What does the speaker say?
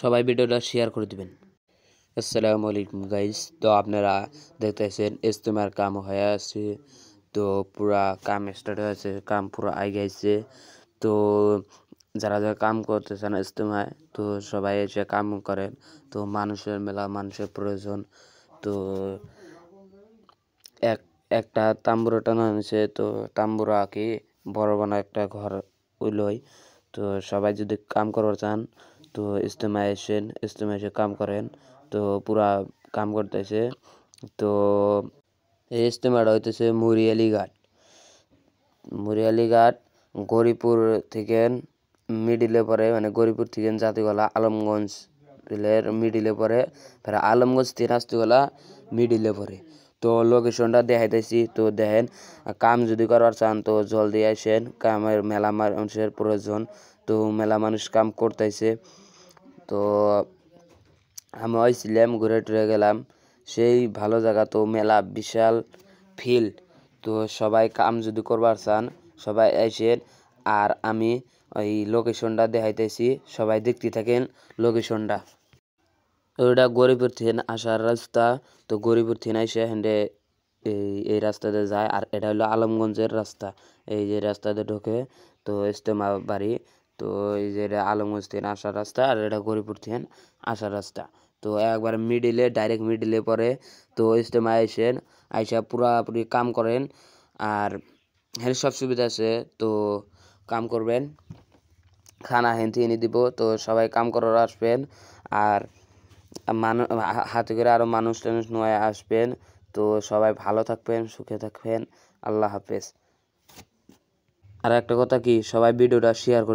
সবাই ভিডিওটা শেয়ার করে দিবেন। আসসালামু আলাইকুম গাইস। তো আপনারা দেখতেছেন ইজতেমার কাম হয়ে আছে। তো পুরা কাম স্টার্ট হয়েছে, কাম পুরো আগাইছে। তো যারা যারা কাম করতেছেন ইজতেমায়, তো সবাই এসে কাম করেন। তো মানুষের মেলা, মানুষের প্রয়োজন। তো একটা তাম্বুরা টানা হয়েছে। তো তাম্বুরা কি বড় বানা একটা ঘর উইলই। তো সবাই যদি কাম করবার চান তো ইজতেমায় এসে কাম করেন। তো পুরা কাম করতেছে। তো এই ইজতেমাটা হইতেছে মুরিয়ালিঘাট গরিপুর থেকে মিডিলে পরে, মানে গরিপুর থেকে জাতিগলা আলমগঞ্জ রেলের মিডিলে পরে, ফের আলমগঞ্জ থেকে রাস্তিগলা মিডিলে পরে। তো লোকেশনটা দেখাইতেছি। তো দেখেন, কাম যদি করবার চান তো জলদি আসেন। কামের মেলা মানুষের প্রয়োজন। তো মেলা মানুষ কাম করতেছে। তো আমি হয়েছিলাম, ঘুরে টুরে গেলাম, সেই ভালো জায়গা। তো মেলা বিশাল ফিল্ড। তো সবাই কাম যদি করবার চান সবাই আসেন। আর আমি ওই লোকেশনটা দেখাইতেছি, সবাই দেখতে থাকেন লোকেশনটা। ওইটা গরিপুর থেকে আসার রাস্তা। তো গরিপুর থেকে এসে হেঁটে এই রাস্তাতে যায়। আর এটা হলো আলমগঞ্জের রাস্তা। এই যে রাস্তাতে ঢোকে তো ইজতেমা বাড়ি। তো এই যে এটা আলমগঞ্জ থেকে আসার রাস্তা, আর এটা গরিপুর থেকে আসার রাস্তা। তো একবার ডাইরেক্ট মিডিলে পরে। তো ইজতেমা আইসা পুরাপুরি কাম করেন। আর হ্যাঁ, সব সুবিধা আছে। তো কাম করবেন, খানা হেনতে এনে দিব। তো সবাই কাম করার আসবেন। আর হাতে করে আরো মানুষ টানুষ নিয়ে আসবেন। তো সবাই ভালো থাকবেন, সুখে থাকবেন। আল্লাহ হাফেজ। আর একটা কথা কি, সবাই ভিডিওটা শেয়ার করে